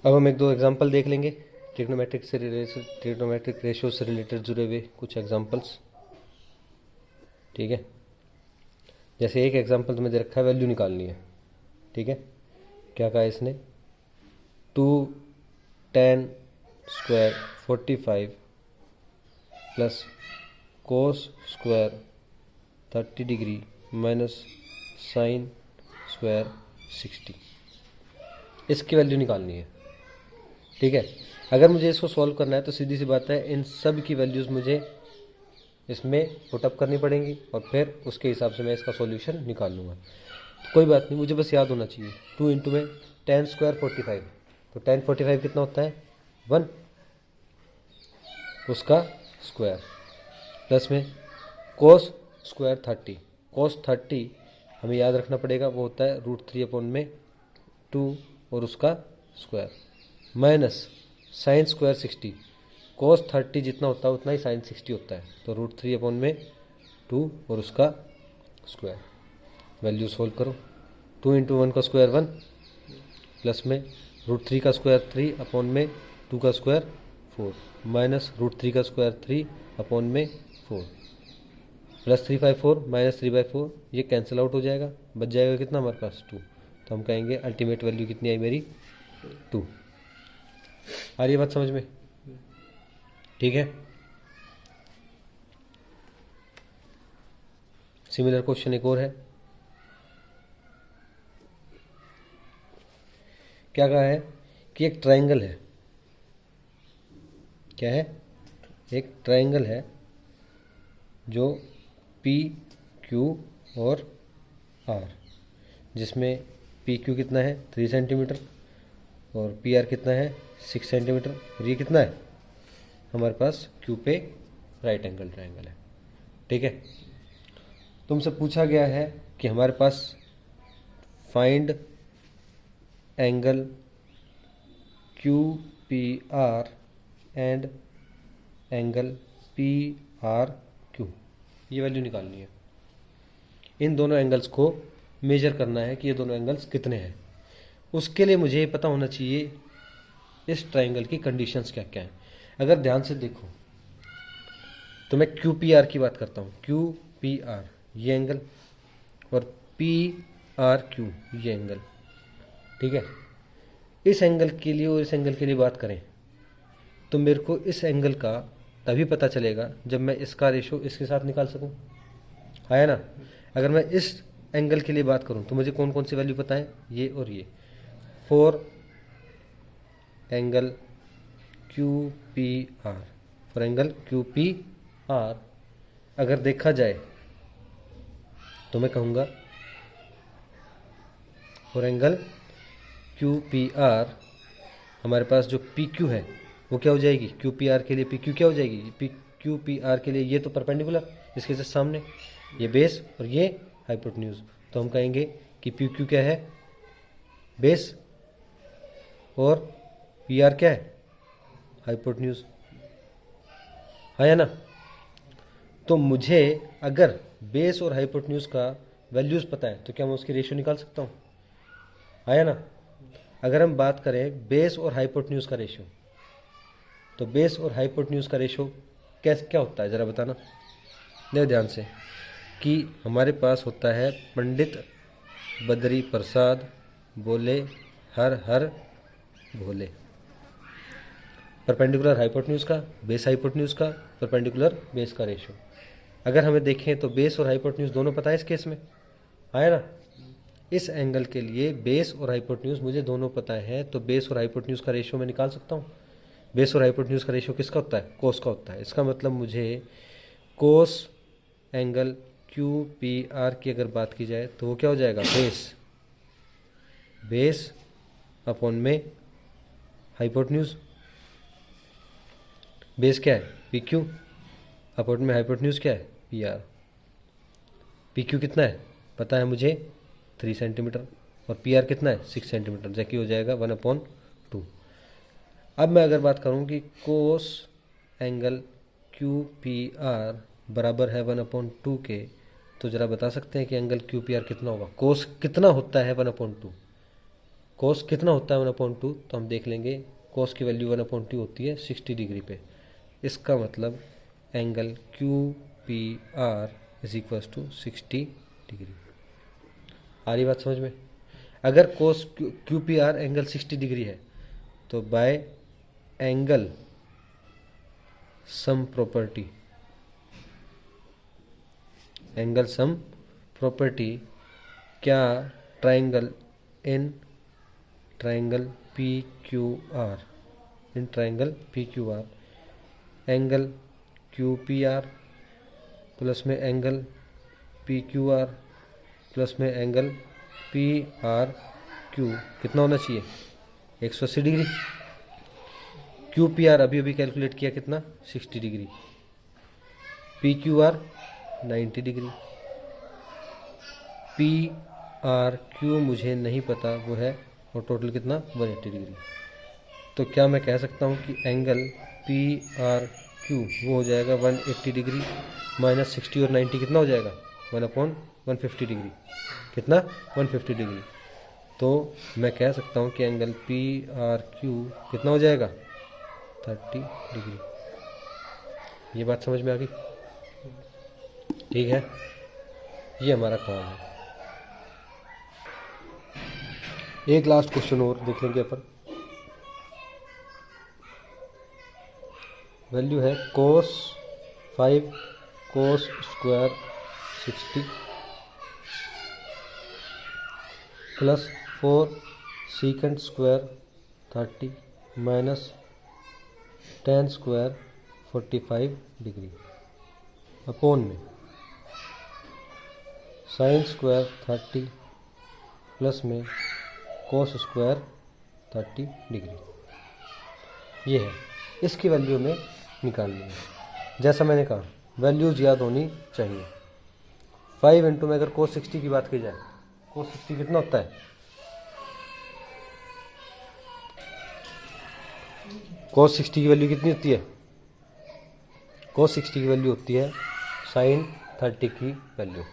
अब हम एक दो एग्जांपल देख लेंगे ट्रिग्नोमेट्रिक रेशियो से रिलेटेड जुड़े हुए कुछ एग्जांपल्स। ठीक है, जैसे एक एग्जांपल तुम्हें दे रखा है, वैल्यू निकालनी है। ठीक है, क्या कहा इसने, 2tan square 45 plus cos square 30 degree minus sine square 60, इसकी वैल्यू निकालनी है। ठीक है, अगर मुझे इसको सॉल्व करना है तो सीधी सी बात है, इन सब की वैल्यूज़ मुझे इसमें पुटअप करनी पड़ेंगी और फिर उसके हिसाब से मैं इसका सॉल्यूशन निकाल लूँगा। तो कोई बात नहीं, मुझे बस याद होना चाहिए 2 इंटू में tan स्क्वायर 45, तो tan 45 कितना होता है 1, उसका स्क्वायर, प्लस में कोस स्क्वायर 30, कोस 30 हमें याद रखना पड़ेगा, वो होता है √3/2 और उसका स्क्वायर, माइनस साइन स्क्वायर 60, कोस 30 जितना होता है उतना ही साइन 60 होता है, तो √3/2 और उसका स्क्वायर। वैल्यू सोल्व करो, 2 इंटू 1 का स्क्वायर 1, प्लस में √3 का स्क्वायर 3/2 का स्क्वायर 4, माइनस √3 का स्क्वायर 3/4, प्लस 3/4 माइनस 3/4, ये कैंसिल आउट हो जाएगा, बच जाएगा कितना हमारे पास 2। तो हम कहेंगे अल्टीमेट वैल्यू कितनी आई मेरी 2। आ रही है बात समझ में? ठीक है, सिमिलर क्वेश्चन एक और है। क्या कहा है कि एक ट्रायंगल है, क्या है, एक ट्रायंगल है जो पी क्यू और आर, जिसमें पी क्यू कितना है 3 सेंटीमीटर और पी आर कितना है 6 सेंटीमीटर, और ये कितना है हमारे पास क्यू पे राइट एंगल ट्रायंगल है। ठीक है, तुमसे पूछा गया है कि हमारे पास find angle Q P R and angle P R Q, ये वैल्यू निकालनी है। इन दोनों एंगल्स को मेजर करना है कि ये दोनों एंगल्स कितने हैं। उसके लिए मुझे पता होना चाहिए इस ट्रायंगल की कंडीशंस क्या क्या हैं। अगर ध्यान से देखो तो मैं क्यू पी आर की बात करता हूँ, क्यू पी आर ये एंगल और पी आर क्यू ये एंगल। ठीक है, इस एंगल के लिए और इस एंगल के लिए बात करें तो मेरे को इस एंगल का तभी पता चलेगा जब मैं इसका रेशो इसके साथ निकाल सकूं, है ना। अगर मैं इस एंगल के लिए बात करूं तो मुझे कौन कौन सी वैल्यू पता है, ये और ये, 4 angle Q P are, for angle Q P are अगर देखा जाए तो मैं कहूँगा for angle Q P are हमारे पास जो पी क्यू है वो क्या हो जाएगी, क्यू पी आर के लिए पी क्यू क्या हो जाएगी, पी क्यू पी आर के लिए ये तो परपेंडिकुलर, इसके जस्ट सामने ये बेस और ये हाइपोटेन्यूज, तो हम कहेंगे कि पी क्यू क्या है बेस और पी आर क्या है हाइपोटेन्यूज, है या ना। तो मुझे अगर बेस और हाइपोटेन्यूज का वैल्यूज पता है तो क्या मैं उसकी रेशियो निकाल सकता हूँ, है ना। अगर हम बात करें बेस और हाइपोटेन्यूज का रेशियो, तो बेस और हाइपोटेन्यूज का रेशियो क्या होता है ज़रा बताना। देखो ध्यान से कि हमारे पास होता है पंडित बद्री प्रसाद बोले हर हर भोले, परपेंडिकुलर हाइपोटेन्यूज का, बेस हाइपोटेन्यूज का, परपेंडिकुलर बेस का रेशियो। अगर हमें देखें तो बेस और हाइपोटेन्यूज दोनों पता है इस केस में, आया ना। इस एंगल के लिए बेस और हाइपोटेन्यूज मुझे दोनों पता है, तो बेस और हाइपोटेन्यूज का रेशियो मैं निकाल सकता हूँ। बेस और हाइपोटेन्यूज का रेशियो किसका होता है, कोस का होता है। इसका मतलब मुझे कोस एंगल क्यू पी आर की अगर बात की जाए तो वो क्या हो जाएगा, बेस अपॉन में हाइपोटेन्यूज। बेस क्या है पी क्यू, अपॉन में हाइपोटेन्यूज क्या है पी आर। पी क्यू कितना है पता है मुझे 3 सेंटीमीटर और पी आर कितना है 6 सेंटीमीटर, जबकि हो जाएगा 1/2। अब मैं अगर बात करूं कि कोस एंगल क्यू पी आर बराबर है 1/2 के, तो ज़रा बता सकते हैं कि एंगल क्यू पी आर कितना होगा, कोस कितना होता है 1/2, कोस कितना होता है 1/2, तो हम देख लेंगे कोस की वैल्यू 1/2 होती है 60 डिग्री पे। इसका मतलब angle Q P R is equal to 60 degree. आ रही बात समझ में? अगर cos Q P R angle 60 degree है तो by angle sum property, angle sum property क्या triangle in triangle P Q R, in triangle P Q R angle Q P R plus में angle P Q R plus में angle P R Q कितना होना चाहिए? 180 degree. Q P are अभी अभी calculate किया कितना? 60 degree. P Q are 90 degree. P R Q मुझे नहीं पता वो है, और टोटल कितना? 180 डिग्री। तो क्या मैं कह सकता हूँ कि एंगल पी आर क्यू वो हो जाएगा 180 डिग्री माइनस 60 और 90 कितना हो जाएगा? 1/150 डिग्री। कितना? 150 डिग्री। तो मैं कह सकता हूँ कि एंगल पी आर क्यू कितना हो जाएगा? 30 डिग्री। ये बात समझ में आ गई? ठीक है, ये हमारा काम है। एक लास्ट क्वेश्चन और देख लेंगे अपन। वैल्यू है कोस 5 cos square 60 plus 4 secant square 30 minus ten square 45 degree upon में साइन स्क्वायर 30 प्लस में कोस स्क्वायर 30 डिग्री। ये है, इसकी वैल्यू में निकालनी है। जैसा मैंने कहा वैल्यूज याद होनी चाहिए। 5 इंटू में अगर कोस 60 की बात की जाए, कोस 60 कितना होता है? कोस 60 की वैल्यू कितनी होती है? कोस 60 की वैल्यू होती है साइन 30 की वैल्यू,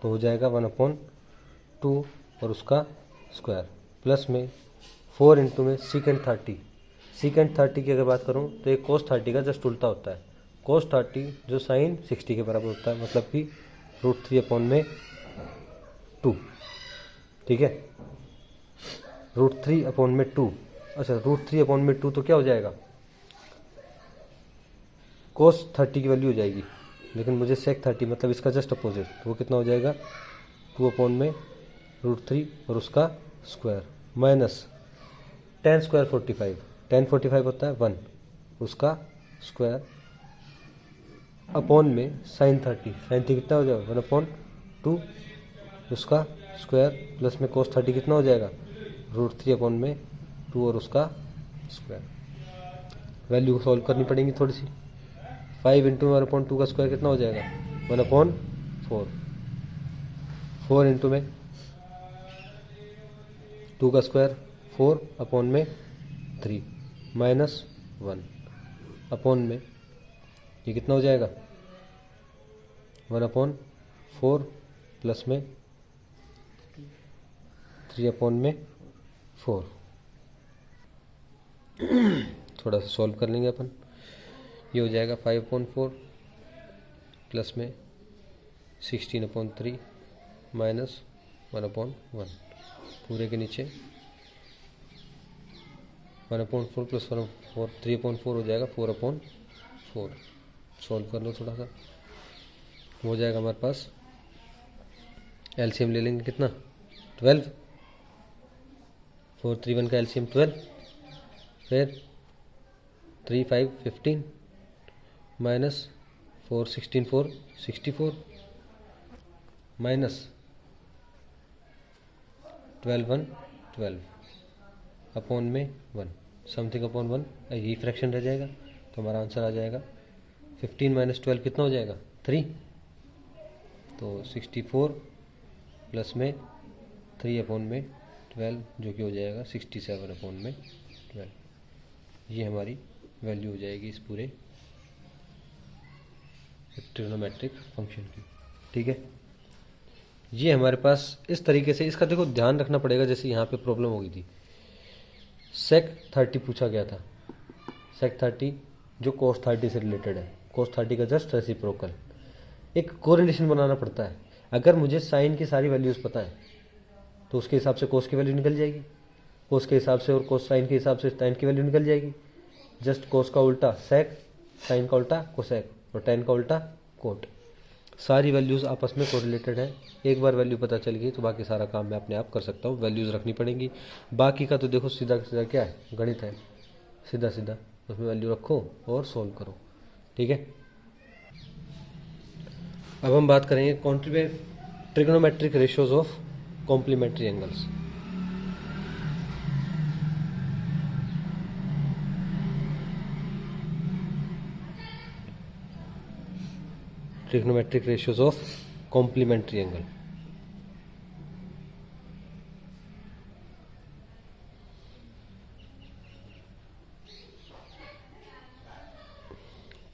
तो हो जाएगा 1/2 और उसका स्क्वायर प्लस में 4 इंटू में सीकेंट 30। सीकेंट 30 की अगर बात करूं तो ये कोस 30 का जस्ट उल्टा होता है। कोस 30 जो साइन 60 के बराबर होता है, मतलब कि √3/2। ठीक है, √3/2। अच्छा, √3/2 तो क्या हो जाएगा? कोस 30 की वैल्यू हो जाएगी, लेकिन मुझे सेक 30 मतलब इसका जस्ट अपोजिट, तो वो कितना हो जाएगा? 2/√3 और उसका square minus ten square 45। Ten 45 होता है 1, उसका स्क्वायर अपॉन में साइन 30। साइन 30 कितना हो जाएगा? 1/2 उसका स्क्वायर प्लस में कोस 30 कितना हो जाएगा? √3/2 और उसका स्क्वायर। वैल्यू सॉल्व करनी पड़ेगी थोड़ी सी। 5 इंटू 1/2 का स्क्वायर कितना हो जाएगा? 1/4। 4 इंटू में 2 का स्क्वायर 4 अपॉन में 3 माइनस 1 अपॉन में ये कितना हो जाएगा? 1/4 प्लस में 3/4। थोड़ा सा सॉल्व कर लेंगे अपन। ये हो जाएगा 5/4 प्लस में 16/3 माइनस 1/1। पूरे के नीचे 1/4 प्लस 1/4 3/4 हो जाएगा 4/4। सॉल्व कर लो थोड़ा सा, हो जाएगा हमारे पास। एलसीएम ले लेंगे कितना? 12। 4 3 1 का एलसीएम 12, फिर 3 5 15 माइनस 4 16 4 64 माइनस 12 1 12 अपॉन में 1 समथिंग अपॉन 1, यही फ्रैक्शन रह जाएगा, तो हमारा आंसर आ जाएगा 15 माइनस 12 कितना हो जाएगा? 3। तो 64 प्लस में 3/12 जो कि हो जाएगा 67/12। ये हमारी वैल्यू हो जाएगी इस पूरे ट्रिग्नोमेट्रिक फंक्शन की। ठीक है, ये हमारे पास इस तरीके से, इसका देखो ध्यान रखना पड़ेगा। जैसे यहाँ पे प्रॉब्लम हो गई थी, सेक 30 पूछा गया था, सेक 30 जो कोस 30 से रिलेटेड है, कोस 30 का जस्ट रेसिप्रोकल। एक कोरिलेशन बनाना पड़ता है। अगर मुझे साइन की सारी वैल्यूज़ पता है तो उसके हिसाब से कोस की वैल्यू निकल जाएगी, कोस के हिसाब से और कोस साइन के हिसाब से टैन की वैल्यू निकल जाएगी। जस्ट कोस का उल्टा सेक, साइन का उल्टा कोसेक और टैन का उल्टा कोट। सारी वैल्यूज़ आपस में कोरिलेटेड है। एक बार वैल्यू पता चल गई तो बाकी सारा काम मैं अपने आप कर सकता हूँ। वैल्यूज़ रखनी पड़ेंगी, बाकी का तो देखो सीधा सीधा क्या है, गणित है, सीधा सीधा उसमें वैल्यू रखो और सोल्व करो। ठीक है, अब हम बात करेंगे trigonometric ratios of complementary angles. Trigonometric ratios of complementary angle.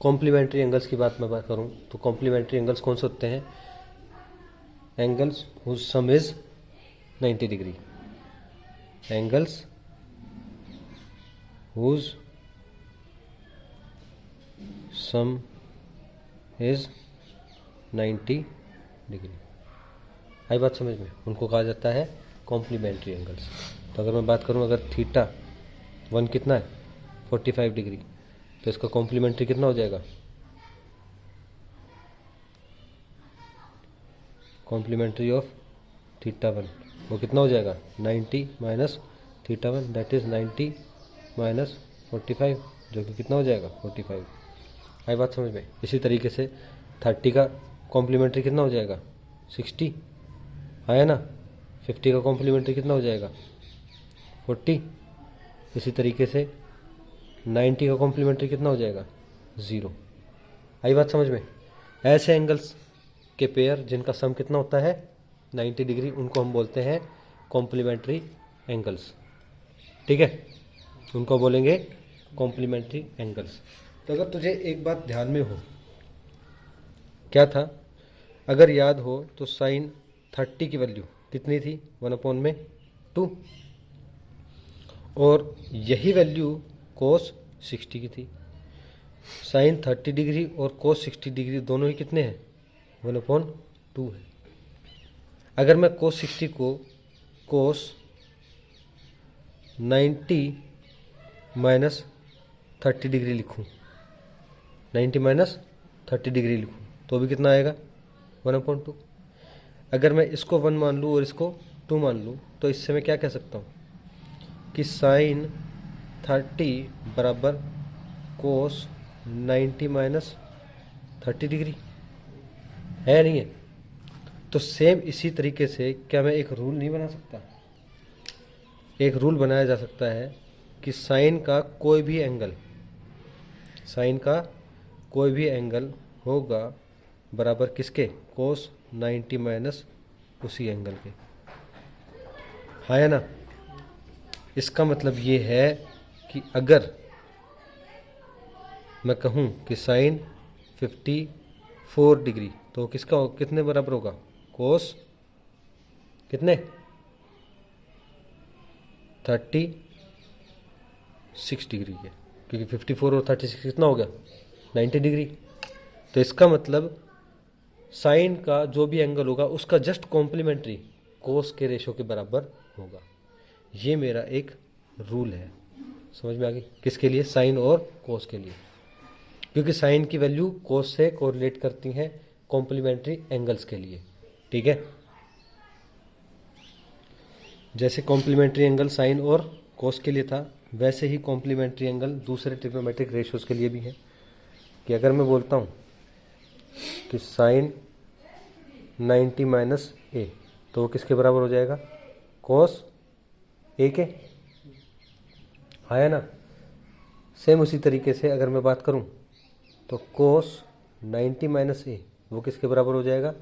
Complementary angles की बात करूं तो कॉम्प्लीमेंट्री एंगल्स कौन से होते हैं? Angles whose sum is 90 degree, angles whose sum is 90 degree. आई बात समझ में? उनको कहा जाता है कॉम्प्लीमेंट्री एंगल्स। तो अगर मैं बात करूं, अगर थीटा 1 कितना है 45 डिग्री, तो इसका कॉम्प्लीमेंट्री कितना हो जाएगा? कॉम्प्लीमेंट्री ऑफ थीटा 1 वो कितना हो जाएगा? 90 minus theta 1, that is 90 minus 45, जो कि कितना हो जाएगा? 45। आई बात समझ में? इसी तरीके से 30 का कॉम्प्लीमेंट्री कितना हो जाएगा? 60। आया ना? 50 का कॉम्प्लीमेंट्री कितना हो जाएगा? 40। इसी तरीके से 90 का कॉम्प्लीमेंट्री कितना हो जाएगा? 0। आई बात समझ में? ऐसे एंगल्स के पेयर जिनका सम कितना होता है 90 डिग्री, उनको हम बोलते हैं कॉम्प्लीमेंट्री एंगल्स। ठीक है, उनको बोलेंगे कॉम्प्लीमेंट्री एंगल्स। तो अगर तुझे एक बात ध्यान में हो, क्या था? अगर याद हो तो साइन 30 की वैल्यू कितनी थी? 1/2, और यही वैल्यू कोस 60 की थी। साइन 30 डिग्री और कोस 60 डिग्री दोनों ही कितने हैं? 1/2 है। अगर मैं कोस 60 को कोस 90 माइनस 30 डिग्री लिखूं, 90 माइनस 30 डिग्री लिखूं, तो भी कितना आएगा? 1/2। अगर मैं इसको 1 मान लूँ और इसको 2 मान लूँ, तो इससे मैं क्या कह सकता हूँ कि साइन 30 बराबर कोस 90 माइनस 30 डिग्री है, नहीं है? तो सेम इसी तरीके से क्या मैं एक रूल नहीं बना सकता? एक रूल बनाया जा सकता है कि साइन का कोई भी एंगल होगा बराबर किसके? कोस 90 माइनस उसी एंगल के। हाँ है ना? इसका मतलब ये है कि अगर मैं कहूँ कि साइन 54 डिग्री, तो किसका कितने बराबर होगा? कोस कितने? 36 डिग्री के, क्योंकि 54 और 36 कितना हो गया? 90 डिग्री। तो इसका मतलब साइन का जो भी एंगल होगा उसका जस्ट कॉम्प्लीमेंट्री कोस के रेशो के बराबर होगा। ये मेरा एक रूल है। समझ में आ गई? किसके लिए? साइन और कोस के लिए, क्योंकि साइन की वैल्यू कोस से कोरिलेट करती हैं कॉम्प्लीमेंट्री एंगल्स के लिए। ठीक है, जैसे कॉम्प्लीमेंट्री एंगल साइन और कोस के लिए था, वैसे ही कॉम्प्लीमेंट्री एंगल दूसरे ट्रिग्नोमेट्रिक रेशियोज के लिए भी है। कि अगर मैं बोलता हूँ कि साइन 90 माइनस ए, तो वो किसके बराबर हो जाएगा? कोस ए के। आया ना? सेम उसी तरीके से अगर मैं बात करूँ तो कोस 90 माइनस ए वो किसके बराबर हो जाएगा?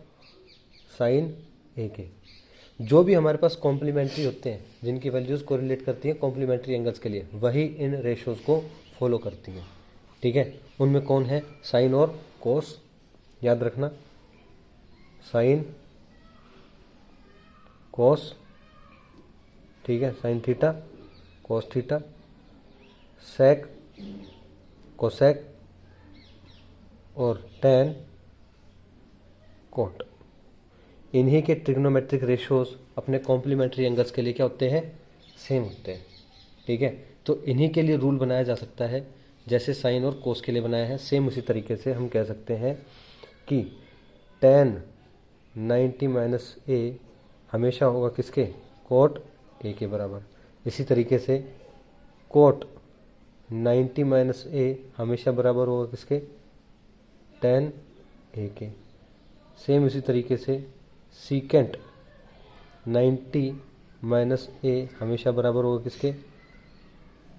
साइन ए के। जो भी हमारे पास कॉम्प्लीमेंट्री होते हैं, जिनकी वैल्यूज़ कोरिलेट करती हैं कॉम्प्लीमेंट्री एंगल्स के लिए, वही इन रेशियोज को फॉलो करती हैं। ठीक है, उनमें कौन है? साइन और कोस। याद रखना, साइन कोस, ठीक है, sine theta cos theta, sec cosec और टेन कोट। इन्हीं के ट्रिग्नोमेट्रिक रेशियोज अपने कॉम्प्लीमेंट्री एंगल्स के लिए क्या होते हैं, सेम होते हैं, ठीक है। तो इन्हीं के लिए रूल बनाया जा सकता है जैसे साइन और कोस के लिए बनाया है, सेम उसी तरीके से हम कह सकते हैं कि tan 90 माइनस ए हमेशा होगा किसके, कोट ए के बराबर। इसी तरीके से कोट 90 माइनस ए हमेशा बराबर होगा किसके, tan ए के। सेम इसी तरीके से सीकेंट 90 माइनस ए हमेशा बराबर होगा किसके,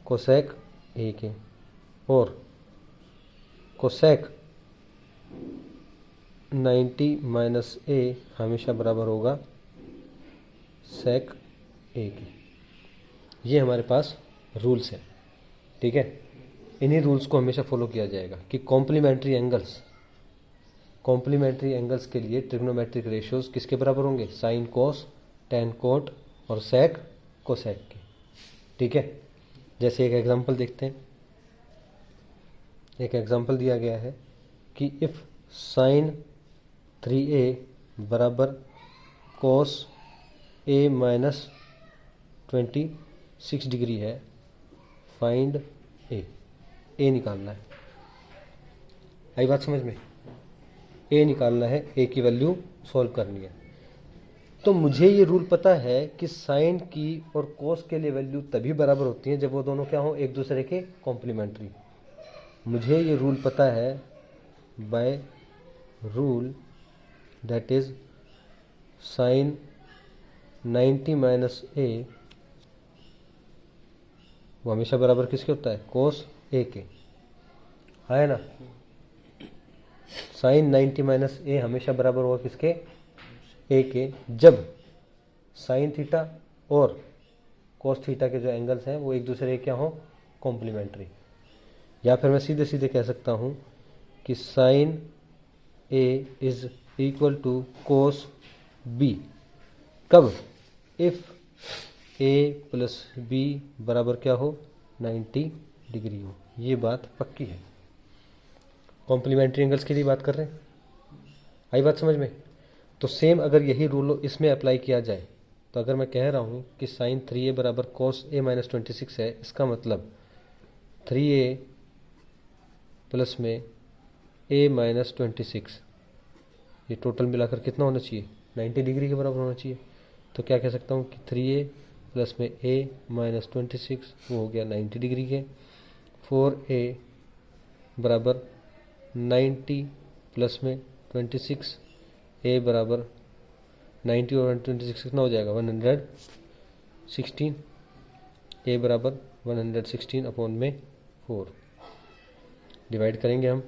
कोसेक ए के। और कोसेक 90 माइनस ए हमेशा बराबर होगा सेक ए के। ये हमारे पास रूल्स हैं, ठीक है। इन्हीं रूल्स को हमेशा फॉलो किया जाएगा कि कॉम्प्लीमेंट्री एंगल्स के लिए ट्रिग्नोमेट्रिक रेशियोज किसके बराबर होंगे, साइन कोस, टेन कोट और सेक कोसेक के, ठीक है। जैसे एक एग्जांपल देखते हैं। एक एग्जांपल दिया गया है कि इफ साइन 3a बराबर कोस a माइनस 26 डिग्री है, फाइंड ए निकालना है। आई बात समझ में, ए निकालना है, ए की वैल्यू सॉल्व करनी है। तो मुझे ये रूल पता है कि साइन की और कोस के लिए वैल्यू तभी बराबर होती है जब वो दोनों क्या हो, एक दूसरे के कॉम्प्लीमेंट्री। मुझे ये रूल पता है by rule that is sine 90 minus A वो हमेशा बराबर किसके होता है, कोस ए के, है ना। साइन 90 माइनस ए हमेशा बराबर होगा किसके, ए के, जब साइन थीटा और कोस थीटा के जो एंगल्स हैं वो एक दूसरे के क्या हो, कॉम्प्लीमेंट्री। या फिर मैं सीधे सीधे कह सकता हूं कि sine A is equal to cos B, कब, इफ ए प्लस बी बराबर क्या हो, 90 डिग्री हो। ये बात पक्की है, कॉम्प्लीमेंट्री एंगल्स की बात कर रहे हैं। आई बात समझ में। तो सेम अगर यही रूल इसमें अप्लाई किया जाए तो अगर मैं कह रहा हूँ कि साइन 3a बराबर कोस a माइनस 26 है, इसका मतलब 3a प्लस में a माइनस 26 ये टोटल मिलाकर कितना होना चाहिए, 90 डिग्री के बराबर होना चाहिए। तो क्या कह सकता हूँ कि 3a प्लस में a माइनस 26 वो हो गया 90 डिग्री के। 4a बराबर 90 प्लस में 26, a बराबर 90 और 26 कितना हो जाएगा, 116। a बराबर 116 अपॉन में 4 डिवाइड करेंगे हम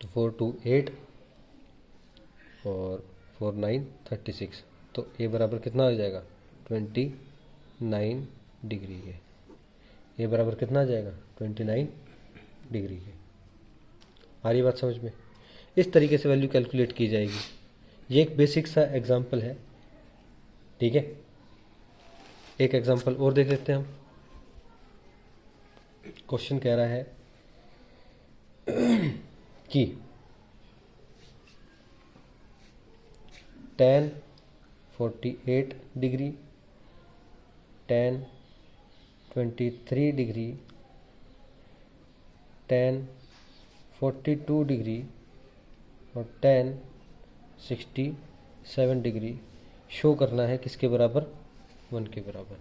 तो 4 2 8 और 4 9 36। तो a बराबर कितना हो जाएगा, 29 डिग्री के। a बराबर कितना आ जाएगा, 29 डिग्री के। आ रही बात समझ में। इस तरीके से वैल्यू कैलकुलेट की जाएगी। ये एक बेसिक सा एग्जांपल है, ठीक है। एक एग्जांपल और देख लेते हैं हम। क्वेश्चन कह रहा है कि tan 48 degree, tan 23 degree, tan 42 degree और tan 67 डिग्री शो करना है किसके बराबर, 1 के बराबर।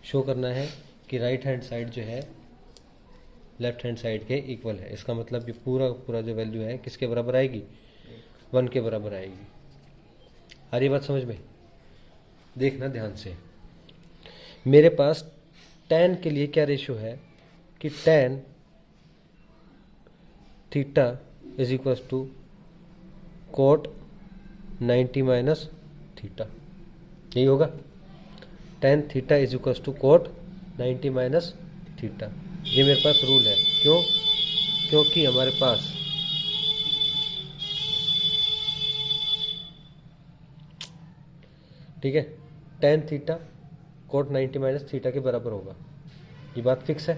शो करना है कि राइट हैंड साइड जो है लेफ्ट हैंड साइड के इक्वल है। इसका मतलब ये पूरा जो वैल्यू है किसके बराबर आएगी, 1 के बराबर आएगी। आ रही बात समझ में। देखना ध्यान से, मेरे पास tan के लिए क्या रेशियो है कि tan theta is equal to cot 90 minus theta, यही होगा। tan theta is equal to cot 90 minus theta. ये मेरे पास रूल है। क्यों, क्योंकि हमारे पास ठीक है, tan theta coat 90 minus theta के बराबर होगा। ये बात फिक्स है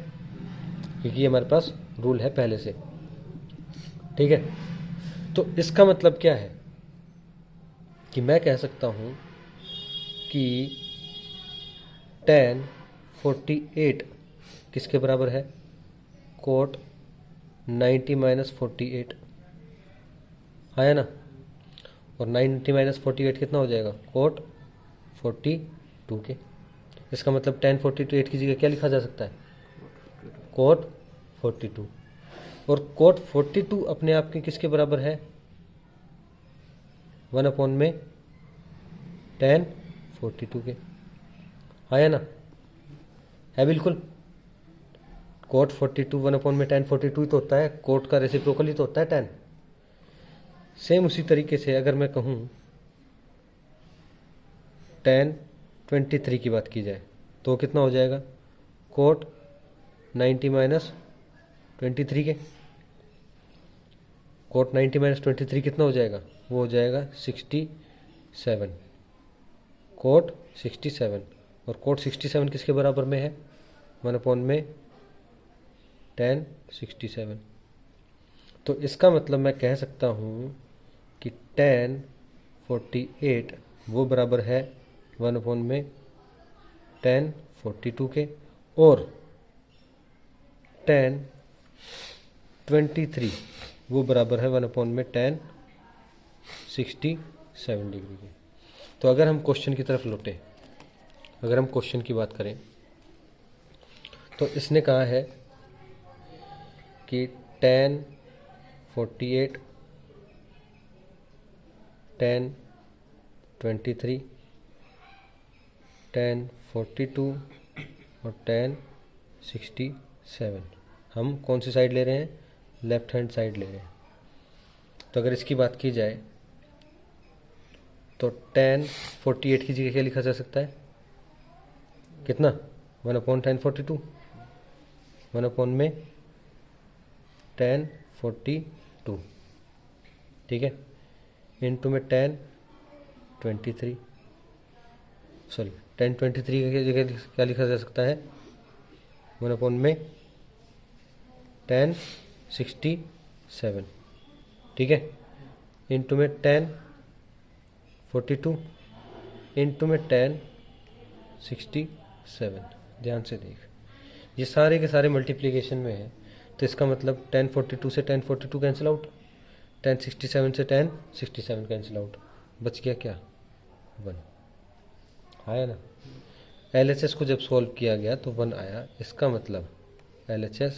क्योंकि ये हमारे पास रूल है पहले से। ठीक है, तो इसका मतलब क्या है कि मैं कह सकता हूँ कि tan 48 किसके बराबर है, कोट 90 माइनस 48 आया ना, और 90 माइनस 48 कितना हो जाएगा, कोट 42 के। इसका मतलब tan 48 की जगह क्या लिखा जा सकता है, कोट 42। और कोट 42 अपने आप के किसके बराबर है, 1 अपॉन में tan 42 के। आया ना, है बिल्कुल। कोट 42 1 अपॉन में tan 42 ही तो होता है, कोट का रेसिप्रोकल ही तो होता है tan। सेम उसी तरीके से अगर मैं कहूँ tan 23 की बात की जाए तो कितना हो जाएगा, कोट 90 माइनस 23 के। कोट 90 माइनस 23 कितना हो जाएगा, वो हो जाएगा 67, कोट 67। और कोट 67 किसके बराबर में है, 1 अपॉन में tan 67। तो इसका मतलब मैं कह सकता हूँ कि tan 48 वो बराबर है 1 अपॉन में tan 42 के, और tan 23 वो बराबर है 1 अपॉन में tan 67 डिग्री के। तो अगर हम क्वेश्चन की तरफ लौटे, अगर हम क्वेश्चन की बात करें तो इसने कहा है कि tan 48 tan 23 tan 42 और tan 67 हम कौन सी साइड ले रहे हैं, लेफ्ट हैंड साइड ले रहे हैं। तो अगर इसकी बात की जाए तो tan 48 की जगह क्या लिखा जा सकता है, कितना, 1 अपॉन tan 42, 1 अपॉन में tan 42, ठीक है, इनटू में tan 23, सॉरी tan 23 की जगह क्या लिखा जा सकता है, 1 अपॉन में tan 67, ठीक है, इनटू में tan 42 इनटू में tan 67। ध्यान से देख, ये सारे के सारे मल्टीप्लिकेशन में है, तो इसका मतलब tan 42 से tan 42 कैंसिल आउट, tan 67 से tan 67 कैंसिल आउट, बच गया क्या, 1 आया ना। LHS को जब सॉल्व किया गया तो 1 आया, इसका मतलब LHS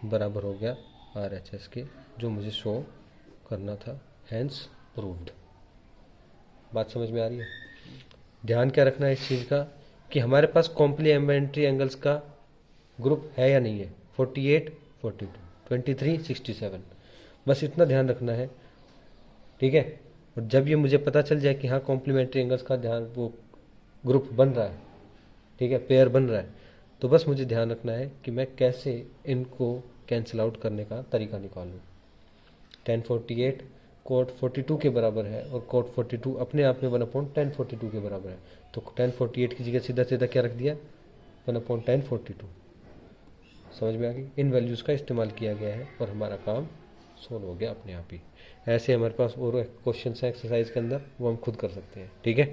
बराबर हो गया RHS के, जो मुझे शो करना था, हैंस प्रूव्ड। बात समझ में आ रही है। ध्यान क्या रखना है इस चीज़ का कि हमारे पास कॉम्प्लीमेंट्री एंगल्स का ग्रुप है या नहीं है, 48 42 23 67, बस इतना ध्यान रखना है, ठीक है। और जब ये मुझे पता चल जाए कि हाँ कॉम्प्लीमेंट्री एंगल्स का ध्यान वो ग्रुप बन रहा है, ठीक है, पेयर बन रहा है, तो बस मुझे ध्यान रखना है कि मैं कैसे इनको कैंसिल आउट करने का तरीका निकालूँ। tan 48 कोट 42 के बराबर है और कोट 42 अपने आप में 1 अपॉन tan 42 के बराबर है, तो tan 48 की जगह सीधा सीधा क्या रख दिया, 1 अपॉन tan 42। समझ में आ गई, इन वैल्यूज़ का इस्तेमाल किया गया है और हमारा काम सोल्व हो गया अपने आप ही। ऐसे हमारे पास और क्वेश्चन है एक्सरसाइज के अंदर, वो हम खुद कर सकते हैं, ठीक है।